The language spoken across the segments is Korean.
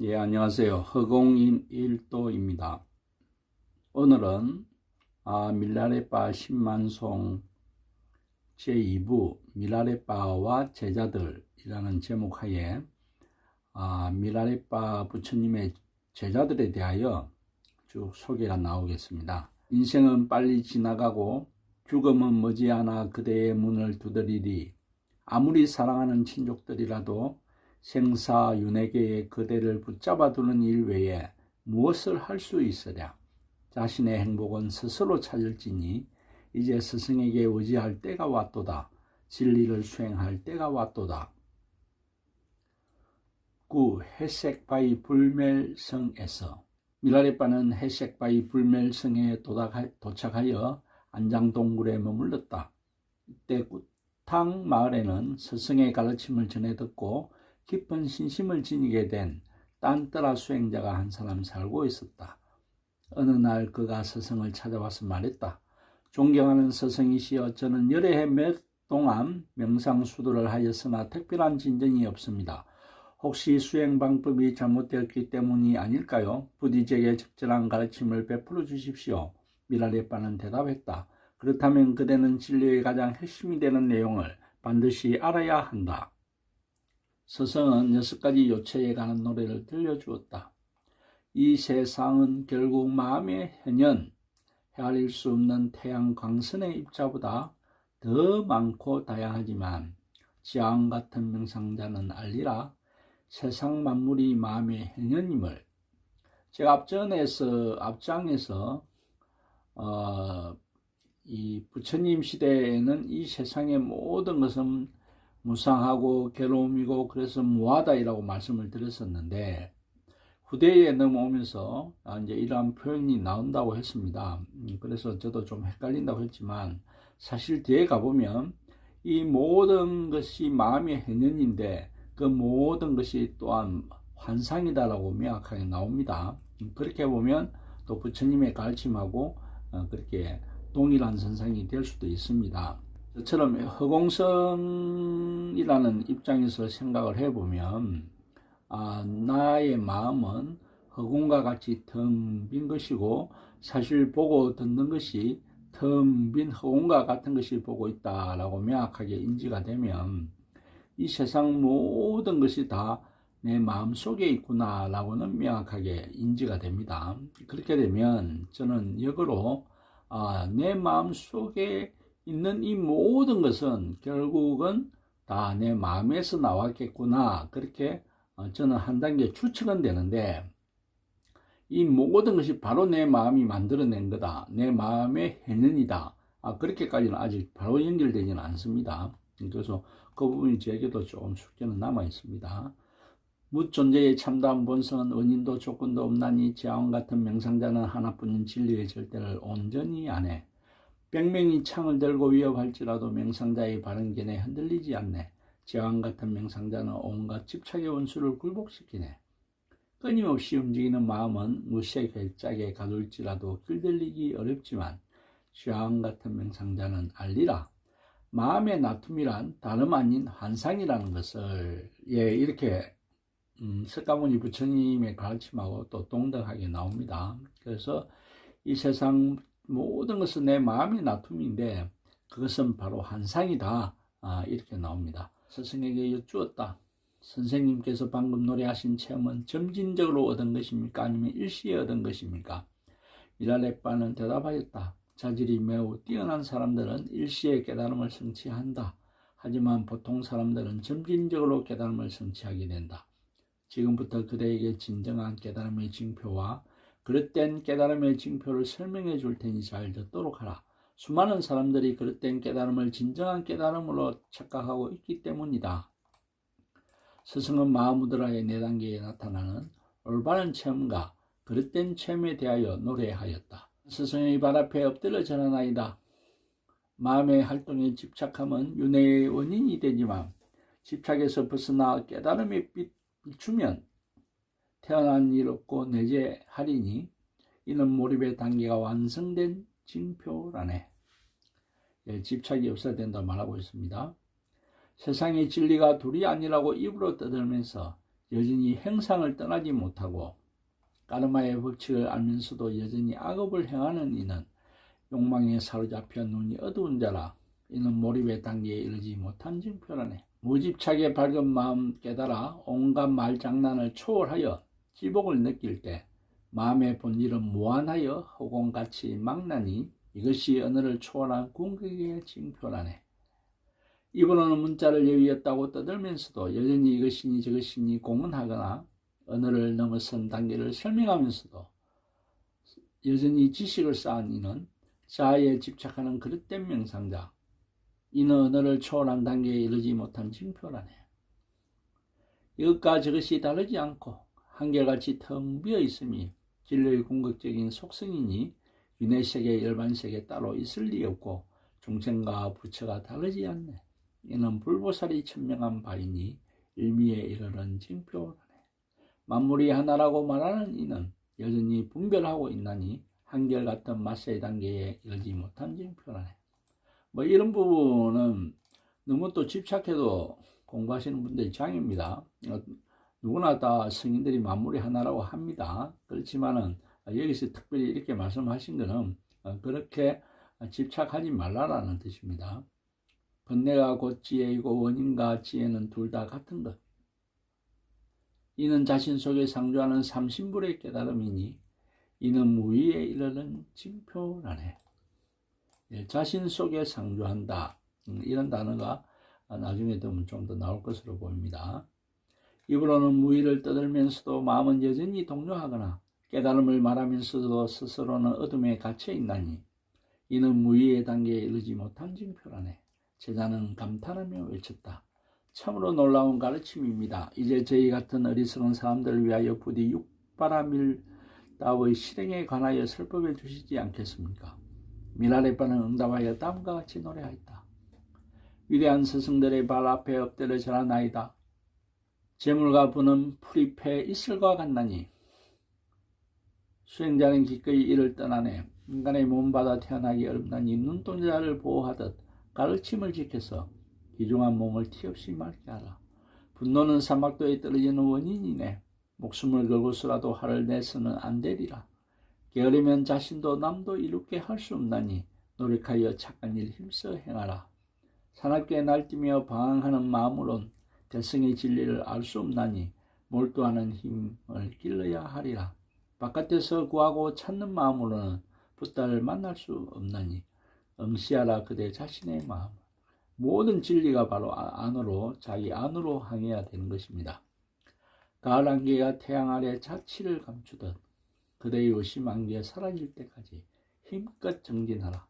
예, 안녕하세요. 허공인 일도입니다. 오늘은 밀라레빠 10만송 제2부 밀라레빠와 제자들이라는 제목하에 밀라레빠 부처님의 제자들에 대하여 쭉 소개가 나오겠습니다. 인생은 빨리 지나가고 죽음은 머지않아 그대의 문을 두드리리. 아무리 사랑하는 친족들이라도 생사윤회계의 그대를 붙잡아 두는 일 외에 무엇을 할 수 있으랴. 자신의 행복은 스스로 찾을지니 이제 스승에게 의지할 때가 왔도다. 진리를 수행할 때가 왔도다. 구 해색바이 불멸성에서 밀라레빠는 해색바이 불멸성에 도착하여 안장동굴에 머물렀다. 이때 구탕 마을에는 스승의 가르침을 전해 듣고 깊은 신심을 지니게 된 딴떠라 수행자가 한 사람 살고 있었다. 어느 날 그가 스승을 찾아와서 말했다. 존경하는 스승이시여, 저는 여러 해 몇 동안 명상수도를 하였으나 특별한 진전이 없습니다. 혹시 수행 방법이 잘못되었기 때문이 아닐까요? 부디 제게 적절한 가르침을 베풀어 주십시오. 밀라레빠는 대답했다. 그렇다면 그대는 진리의 가장 핵심이 되는 내용을 반드시 알아야 한다. 스승은 6가지 요체에 관한 노래를 들려주었다. 이 세상은 결국 마음의 현현, 헤아릴 수 없는 태양 광선의 입자보다 더 많고 다양하지만 지향 같은 명상자는 알리라. 세상 만물이 마음의 현현임을. 제가 앞장에서 이 부처님 시대에는 이 세상의 모든 것은 무상하고 괴로움이고 그래서 무하다이라고 말씀을 드렸었는데, 후대에 넘어오면서 이제 이러한 표현이 나온다고 했습니다. 그래서 저도 좀 헷갈린다고 했지만, 사실 뒤에 가보면 이 모든 것이 마음의 현현인데 그 모든 것이 또한 환상이다라고 명확하게 나옵니다. 그렇게 보면 또 부처님의 가르침하고 그렇게 동일한 선상이 될 수도 있습니다. 저처럼 허공성이라는 입장에서 생각을 해보면 나의 마음은 허공과 같이 텅 빈 것이고, 사실 보고 듣는 것이 텅 빈 허공과 같은 것이 보고 있다라고 명확하게 인지가 되면 이 세상 모든 것이 다 내 마음속에 있구나 라고는 명확하게 인지가 됩니다. 그렇게 되면 저는 역으로 내 마음속에 있는 이 모든 것은 결국은 다 내 마음에서 나왔겠구나, 그렇게 저는 한 단계 추측은 되는데, 이 모든 것이 바로 내 마음이 만들어낸 거다, 내 마음의 현현이다, 그렇게까지는 아직 바로 연결되지는 않습니다. 그래서 그 부분이 저에게도 조금 숙제는 남아 있습니다. 무존재의 참다운 본성은 원인도 조건도 없나니 제왕 같은 명상자는 하나뿐인 진리의 절대를 온전히 아네. 100명이 창을 들고 위협할지라도 명상자의 바른 견해에 흔들리지 않네. 제왕 같은 명상자는 온갖 집착의 원수를 굴복시키네. 끊임없이 움직이는 마음은 무색 짝에 가둘지라도 길들이기 어렵지만 제왕 같은 명상자는 알리라. 마음의 나툼이란 다름 아닌 환상이라는 것을 이렇게 석가모니 부처님의 가르침하고 또 동등하게 나옵니다. 그래서 이 세상 모든 것은 내 마음의 나툼인데 그것은 바로 환상이다, 이렇게 나옵니다. 스승에게 여쭈었다. 선생님께서 방금 노래하신 체험은 점진적으로 얻은 것입니까? 아니면 일시에 얻은 것입니까? 밀라레빠는 대답하였다. 자질이 매우 뛰어난 사람들은 일시에 깨달음을 성취한다. 하지만 보통 사람들은 점진적으로 깨달음을 성취하게 된다. 지금부터 그대에게 진정한 깨달음의 징표와 그릇된 깨달음의 징표를 설명해 줄 테니 잘 듣도록 하라. 수많은 사람들이 그릇된 깨달음을 진정한 깨달음으로 착각하고 있기 때문이다. 스승은 마하무드라의 4단계에 나타나는 올바른 체험과 그릇된 체험에 대하여 노래하였다. 스승의 발 앞에 엎드려 절하나이다. 마음의 활동에 집착함은 윤회의 원인이 되지만 집착에서 벗어나 깨달음의 빛 비추면 태어난 일 없고 내재하리니 이는 몰입의 단계가 완성된 징표라네. 집착이 없어야 된다고 말하고 있습니다. 세상의 진리가 둘이 아니라고 입으로 떠들면서 여전히 행상을 떠나지 못하고 까르마의 법칙을 알면서도 여전히 악업을 행하는 이는 욕망에 사로잡혀 눈이 어두운 자라. 이는 몰입의 단계에 이르지 못한 징표라네. 무집착의 밝은 마음 깨달아 온갖 말장난을 초월하여 지복을 느낄 때 마음의 본질은 무한하여 허공같이 망나니 이것이 언어를 초월한 궁극의 징표라네. 입으로는 문자를 여위었다고 떠들면서도 여전히 이것이니 저것이니 공언하거나 언어를 넘어선 단계를 설명하면서도 여전히 지식을 쌓은 이는 자아에 집착하는 그릇된 명상자. 이는 언어를 초월한 단계에 이르지 못한 징표라네. 이것과 저것이 다르지 않고 한결같이 텅 비어 있음이 진리의 궁극적인 속성이니 윤회세계 열반세계 따로 있을 리 없고 중생과 부처가 다르지 않네. 이는 불보살이 천명한 바이니 일미에 이르는 징표라네. 만물이 하나라고 말하는 이는 여전히 분별하고 있나니 한결같은 마세의 단계에 이르지 못한 징표라네. 이런 부분은 너무 또 집착해도 공부하시는 분들이 장입니다. 누구나 다 성인들이 만물이 하나라고 합니다. 그렇지만은 여기서 특별히 이렇게 말씀하신 것은 그렇게 집착하지 말라라는 뜻입니다. 번뇌가 곧 지혜이고 원인과 지혜는 둘 다 같은 것. 이는 자신 속에 상주하는 삼신불의 깨달음이니 이는 무위에 이르는 징표라네. 자신 속에 상주한다. 이런 단어가 나중에 되면 좀 더 나올 것으로 보입니다. 입으로는 무위를 떠들면서도 마음은 여전히 동요하거나 깨달음을 말하면서도 스스로는 어둠에 갇혀 있나니 이는 무위의 단계에 이르지 못한 징표라네. 제자는 감탄하며 외쳤다. 참으로 놀라운 가르침입니다. 이제 저희 같은 어리석은 사람들을 위하여 부디 육바라밀다의 실행에 관하여 설법해 주시지 않겠습니까? 미라레빠는 응답하여 다음과 같이 노래하였다. 위대한 스승들의 발 앞에 엎드려 절하나이다. 재물과 부는 풀이 패 이슬과 같나니 수행자는 기꺼이 이를 떠나네. 인간의 몸 받아 태어나기 어렵나니 눈동자를 보호하듯 가르침을 지켜서 귀중한 몸을 티없이 맑게 하라. 분노는 사막도에 떨어지는 원인이네. 목숨을 걸고서라도 화를 내서는 안 되리라. 게으르면 자신도 남도 이롭게 할 수 없나니 노력하여 착한 일 힘써 행하라. 사납게 날뛰며 방황하는 마음으론 대성의 진리를 알 수 없나니 몰두하는 힘을 길러야 하리라. 바깥에서 구하고 찾는 마음으로는 붓다를 만날 수 없나니 응시하라 그대 자신의 마음. 모든 진리가 바로 안으로 자기 안으로 향해야 되는 것입니다. 가을 안개가 태양 아래 자취를 감추듯 그대의 의심 안개 사라질 때까지 힘껏 정진하라.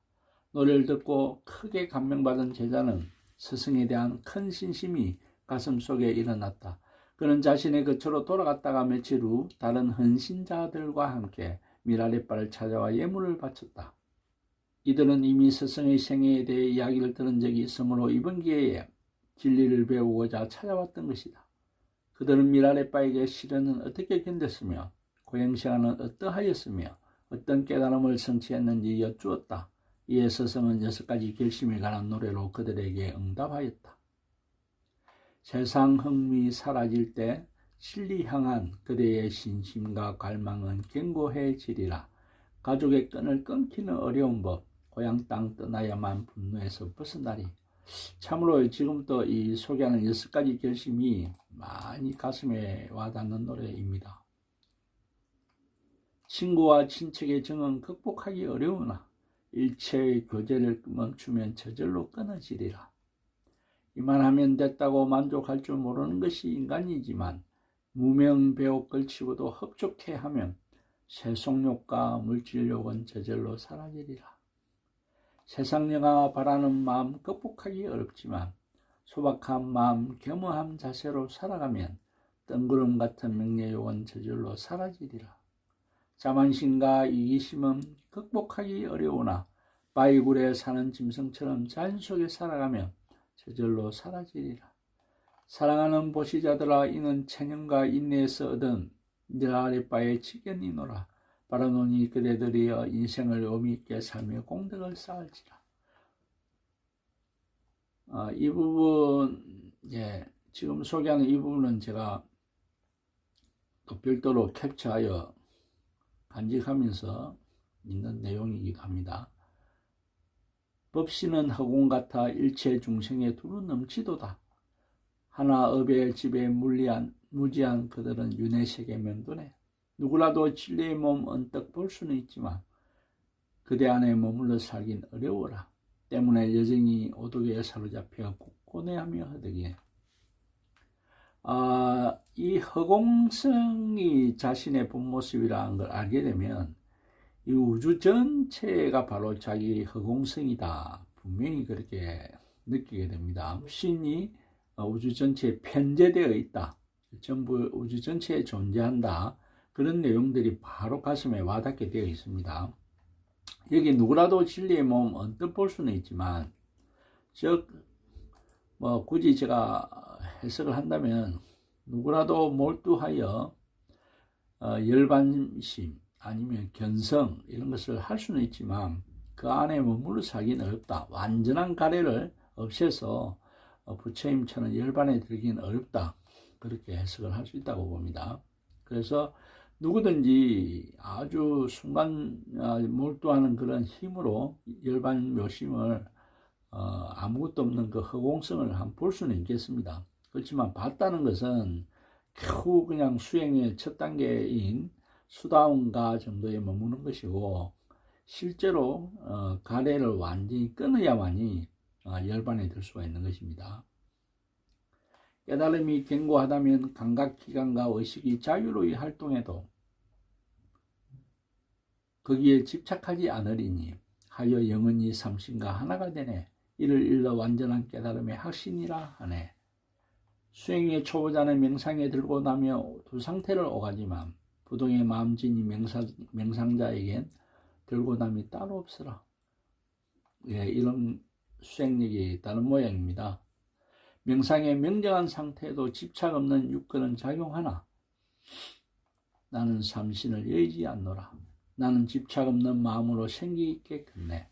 노래를 듣고 크게 감명받은 제자는 스승에 대한 큰 신심이 가슴속에 일어났다. 그는 자신의 거처로 돌아갔다가 며칠 후 다른 헌신자들과 함께 미라레빠를 찾아와 예물을 바쳤다. 이들은 이미 스승의 생애에 대해 이야기를 들은 적이 있으므로 이번 기회에 진리를 배우고자 찾아왔던 것이다. 그들은 미라레빠에게 시련은 어떻게 견뎠으며 고행시간은 어떠하였으며 어떤 깨달음을 성취했는지 여쭈었다. 이에 스승은 6가지 결심에 관한 노래로 그들에게 응답하였다. 세상 흥미 사라질 때 진리 향한 그대의 신심과 갈망은 견고해지리라. 가족의 끈을 끊기는 어려운 법, 고향 땅 떠나야만 분노에서 벗어나리. 참으로 지금부터 이 소개하는 6가지 결심이 많이 가슴에 와닿는 노래입니다. 친구와 친척의 정은 극복하기 어려우나 일체의 교제를 멈추면 저절로 끊어지리라. 이만하면 됐다고 만족할 줄 모르는 것이 인간이지만 무명배옥 걸치고도 흡족해하면 세속욕과 물질욕은 저절로 사라지리라. 세상영화 바라는 마음 극복하기 어렵지만 소박한 마음 겸허한 자세로 살아가면 뜬구름 같은 명예욕은 저절로 사라지리라. 자만심과 이기심은 극복하기 어려우나 바위굴에 사는 짐승처럼 자연 속에 살아가면 저절로 사라지리라. 사랑하는 보시자들아, 이는 체념과 인내에서 얻은 미라레빠의 직견이노라. 바라노니 그대들이여 인생을 의미있게 살며 공덕을 쌓을지라. 이 부분, 지금 소개하는 이 부분은 제가 또 별도로 캡처하여 간직하면서 있는 내용이기도 합니다. 법신은 허공 같아 일체 중생의 두루 넘치도다. 하나 업의 집에 무지한 그들은 윤회색의 명도네. 누구라도 진리의 몸 언뜻 볼 수는 있지만 그대 안에 머물러 살긴 어려워라. 때문에 여전히 오독에 사로잡혀 고뇌하며 허덕이네. 이 허공성이 자신의 본 모습이라는 걸 알게 되면 이 우주 전체가 바로 자기 허공성이다. 분명히 그렇게 느끼게 됩니다. 신이 우주 전체에 편재되어 있다. 전부 우주 전체에 존재한다. 그런 내용들이 바로 가슴에 와닿게 되어 있습니다. 여기 누구라도 진리의 몸 언뜻 볼 수는 있지만 굳이 제가 해석을 한다면 누구라도 몰두하여 열반심 아니면 견성 이런 것을 할 수는 있지만 그 안에 머물러 살기는 어렵다. 완전한 가래를 없애서 부처님처럼 열반에 들기는 어렵다. 그렇게 해석을 할 수 있다고 봅니다. 그래서 누구든지 아주 순간 몰두하는 그런 힘으로 열반 묘심을 아무것도 없는 그 허공성을 한번 볼 수는 있겠습니다. 그렇지만 봤다는 것은 겨우 그냥 수행의 첫 단계인 수다운가 정도에 머무는 것이고 실제로 가래를 완전히 끊어야만이 열반에 들 수가 있는 것입니다. 깨달음이 견고하다면 감각기관과 의식이 자유로이 활동해도 거기에 집착하지 않으리니 하여 영원히 삼신과 하나가 되네. 이를 일러 완전한 깨달음의 확신이라 하네. 수행의 초보자는 명상에 들고 나며 두 상태를 오가지만 부동의 마음진이 명상자에겐 들고 남이 따로 없으라. 이런 수행력이 다른 모양입니다. 명상의 명정한 상태에도 집착 없는 육근은 작용하나 나는 삼신을 여의지 않노라. 나는 집착 없는 마음으로 생기 있게 걷네.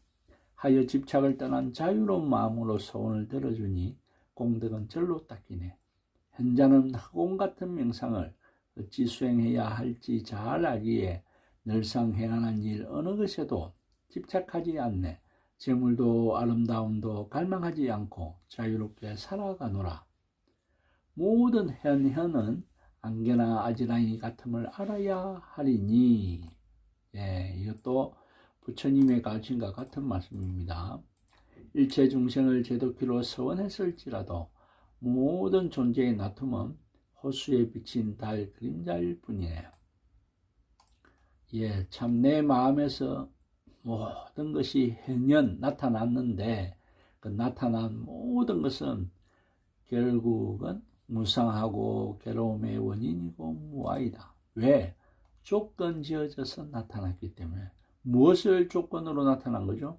하여 집착을 떠난 자유로운 마음으로 소원을 들어주니 공덕은 절로 닦이네. 현자는 허공 같은 명상을 어찌 수행해야 할지 잘 알기에 늘상 행하는 일 어느 것에도 집착하지 않네. 재물도 아름다움도 갈망하지 않고 자유롭게 살아가노라. 모든 현현은 안개나 아지랑이 같음을 알아야 하리니. 이것도 부처님의 가르침과 같은 말씀입니다. 일체 중생을 제도키로 서원했을지라도 모든 존재의 나툼은 호수에 비친 달 그림자일 뿐이에요. 참 내 마음에서 모든 것이 현현 나타났는데 그 나타난 모든 것은 결국은 무상하고 괴로움의 원인이고 무아이다. 왜? 조건 지어져서 나타났기 때문에. 무엇을 조건으로 나타난 거죠?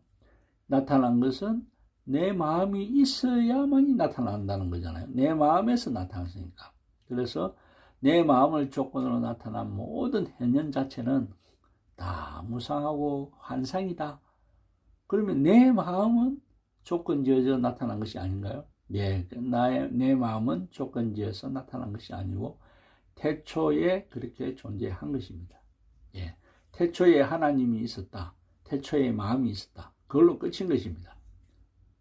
나타난 것은 내 마음이 있어야만이 나타난다는 거잖아요. 내 마음에서 나타났으니까. 그래서 내 마음을 조건으로 나타난 모든 현현 자체는 다 무상하고 환상이다. 그러면 내 마음은 조건 지어져 나타난 것이 아닌가요? 내 마음은 조건 지어서 나타난 것이 아니고 태초에 그렇게 존재한 것입니다. 태초에 하나님이 있었다. 태초에 마음이 있었다. 그걸로 끝인 것입니다.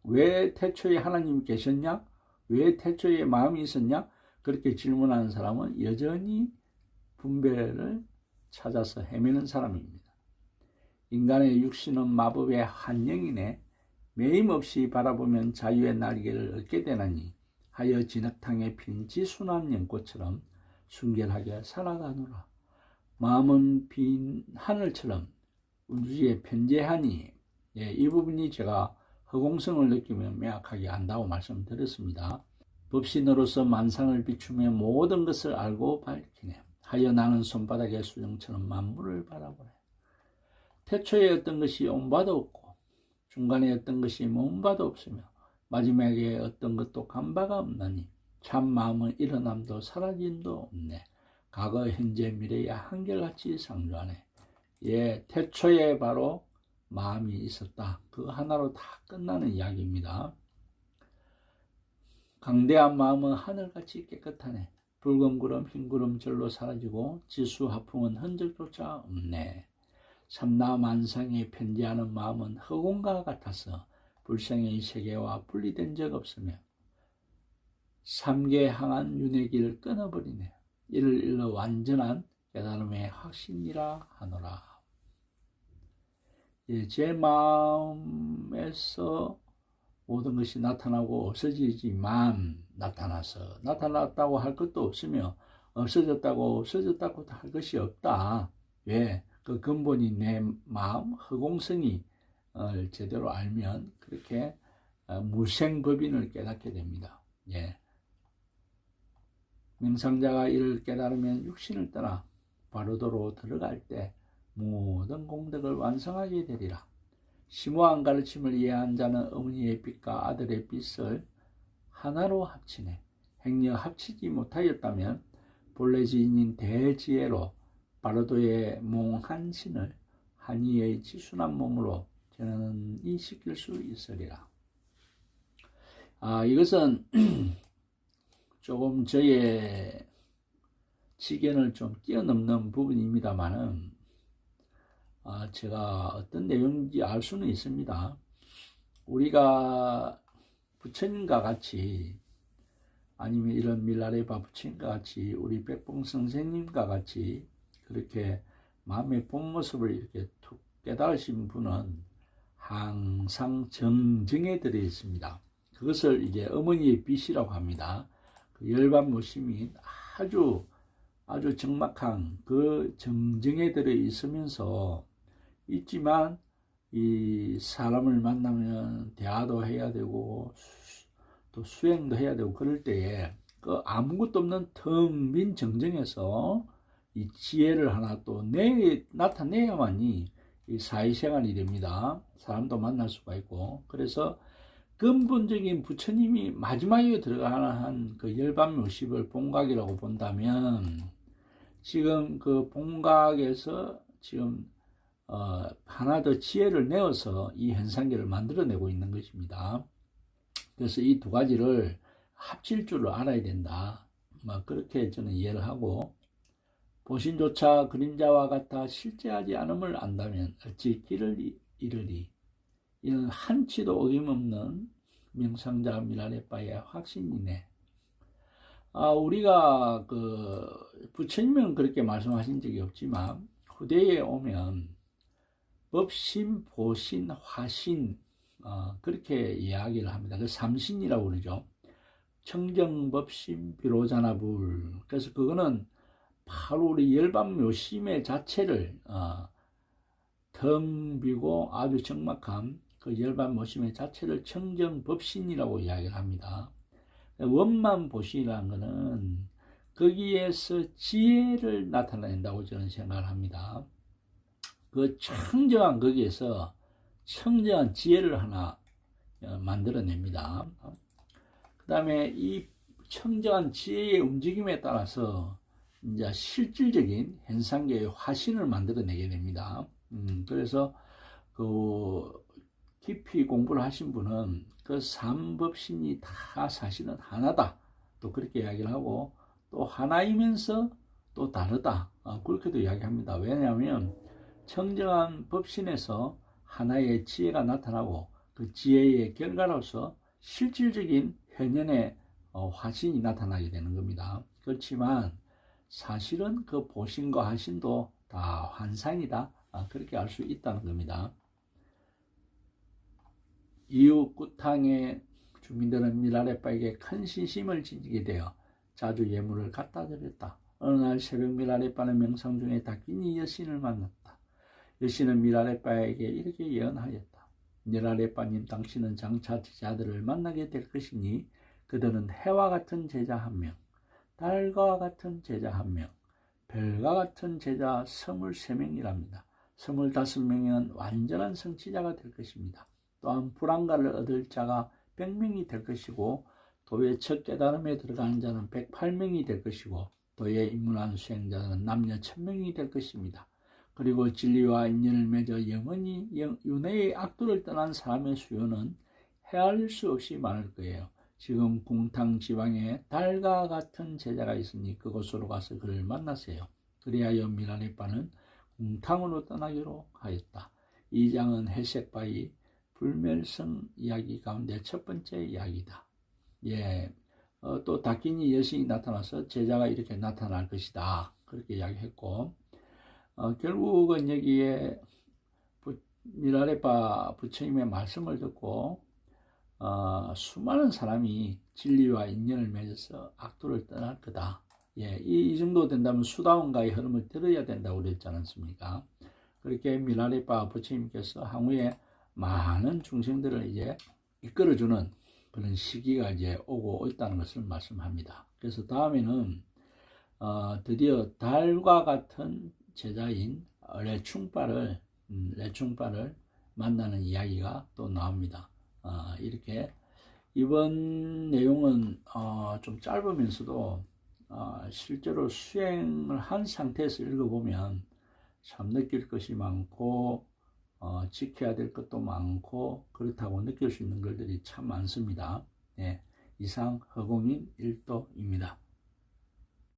왜 태초에 하나님이 계셨냐? 왜 태초에 마음이 있었냐? 그렇게 질문하는 사람은 여전히 분별을 찾아서 헤매는 사람입니다. 인간의 육신은 마법의 한영이네. 매임없이 바라보면 자유의 날개를 얻게 되나니 하여 진흙탕에 핀 지순한 연꽃처럼 순결하게 살아가노라. 마음은 빈 하늘처럼 우주에 편재하니. 이 부분이 제가 허공성을 느끼며 명확하게 안다고 말씀드렸습니다. 법신으로서 만상을 비추며 모든 것을 알고 밝히네. 하여 나는 손바닥의 수정처럼 만물을 바라보네. 태초에 어떤 것이 온바도 없고 중간에 어떤 것이 뭔바도 없으며 마지막에 어떤 것도 간바가 없나니 참 마음은 일어남도 사라짐도 없네. 과거 현재 미래야 한결같이 상주하네. 태초에 바로 마음이 있었다. 그 하나로 다 끝나는 이야기입니다. 강대한 마음은 하늘같이 깨끗하네. 붉은 구름 흰 구름 절로 사라지고 지수 하풍은 흔적조차 없네. 삼라만상에 편지하는 마음은 허공과 같아서 불생의 세계와 분리된 적 없으며 삼계 항한 윤회 길을 끊어버리네. 이를 일러 완전한 깨달음의 확신이라 하노라. 예, 제 마음에서 모든 것이 나타나고 없어지지만 나타났다고 할 것도 없으며 없어졌다고 할 것이 없다. 왜? 그 근본이 내 마음 허공성이 제대로 알면 그렇게 무생법인을 깨닫게 됩니다. 예. 명상자가 이를 깨달으면 육신을 떠나 바로도로 들어갈 때 모든 공덕을 완성하게 되리라. 심오한 가르침을 이해한 자는 어머니의 빛과 아들의 빛을 하나로 합치네. 행여 합치지 못하였다면 본래 지인인 대지혜로 바로도의 몽한 신을 한이의 지순한 몸으로 저는 인식할 수 있으리라. 이것은 조금 저의 지견을 좀 뛰어넘는 부분입니다만은 제가 어떤 내용인지 알 수는 있습니다. 우리가 부처님과 같이 아니면 이런 밀라레바 부처님과 같이 우리 백봉 선생님과 같이 그렇게 마음의 본 모습을 이렇게 툭 깨달으신 분은 항상 정정에 들어 있습니다. 그것을 이제 어머니의 빛이라고 합니다. 그 열반무심이 아주 정막한 그 정정에 들어 있으면서 있지만 이 사람을 만나면 대화도 해야 되고 또 수행도 해야 되고 그럴 때에 그 아무것도 없는 텅 빈 정정에서 이 지혜를 하나 또 나타내야만이 이 사회생활이 됩니다. 사람도 만날 수가 있고. 그래서 근본적인 부처님이 마지막에 들어가는 그 열반묘십을 본각이라고 본다면 지금 그 본각에서 지금 하나 더 지혜를 내어서 이 현상계를 만들어내고 있는 것입니다. 그래서 이 두 가지를 합칠 줄을 알아야 된다. 그렇게 저는 이해를 하고, 보신조차 그림자와 같아 실제하지 않음을 안다면 어찌 길을 잃으리. 이는 한치도 어김없는 명상자 미라레빠의 확신이네. 우리가 부처님은 그렇게 말씀하신 적이 없지만 후대에 오면 법신, 보신, 화신 그렇게 이야기를 합니다. 그 삼신이라고 그러죠. 청정법신, 비로자나불. 그래서 그거는 바로 우리 열반묘심의 자체를 텅 비고 아주 정막한 그 열반모심의 자체를 청정법신이라고 이야기를 합니다. 원만보신이라는 것은 거기에서 지혜를 나타낸다고 저는 생각을 합니다. 그 청정한 거기에서 청정한 지혜를 하나 만들어냅니다. 그 다음에 이 청정한 지혜의 움직임에 따라서 이제 실질적인 현상계의 화신을 만들어내게 됩니다. 그래서 깊이 공부를 하신 분은 그 삼법신이 다 사실은 하나다. 또 그렇게 이야기를 하고 또 하나이면서 또 다르다. 그렇게도 이야기합니다. 왜냐하면 청정한 법신에서 하나의 지혜가 나타나고 그 지혜의 결과로서 실질적인 현현의 화신이 나타나게 되는 겁니다. 그렇지만 사실은 그 보신과 화신도 다 환상이다. 그렇게 알 수 있다는 겁니다. 이후 꾸탕의 주민들은 미라레빠에게 큰 신심을 지니게 되어 자주 예물을 갖다 드렸다. 어느 날 새벽 미라레빠는 명상 중에 다키니 여신을 만났다. 여신은 미라레빠에게 이렇게 예언하였다. 미라레빠님, 당신은 장차 제자들을 만나게 될 것이니 그들은 해와 같은 제자 한 명, 달과 같은 제자 한 명, 별과 같은 제자 23명이랍니다. 25명은 완전한 성취자가 될 것입니다. 또한 불안가를 얻을 자가 100명이 될 것이고 도의 첫 깨달음에 들어가는 자는 108명이 될 것이고 도에 입문한 수행자는 남녀 1000명이 될 것입니다. 그리고 진리와 인연을 맺어 영원히 윤회의 악도를 떠난 사람의 수요는 헤아릴 수 없이 많을 거예요. 지금 공탕 지방에 달과 같은 제자가 있으니 그곳으로 가서 그를 만나세요. 그리하여 미라레빠는 공탕으로 떠나기로 하였다. 이 장은 해색바의 불멸성 이야기 가운데 첫 번째 이야기다. 예, 또 다키니 여신이 나타나서 제자가 이렇게 나타날 것이다. 그렇게 이야기했고, 결국은 여기에 미라레빠 부처님의 말씀을 듣고 수많은 사람이 진리와 인연을 맺어서 악도를 떠날 거다. 예, 이 정도 된다면 수다원가의 흐름을 들어야 된다고 그랬지 않습니까? 그렇게 미라레빠 부처님께서 향후에 많은 중생들을 이제 이끌어주는 그런 시기가 이제 오고 있다는 것을 말씀합니다. 그래서 다음에는 드디어 달과 같은 제자인 레충파를 만나는 이야기가 또 나옵니다. 이렇게 이번 내용은 좀 짧으면서도 실제로 수행을 한 상태에서 읽어보면 참 느낄 것이 많고 지켜야 될 것도 많고 그렇다고 느낄 수 있는 것들이 참 많습니다. 네, 이상 허공인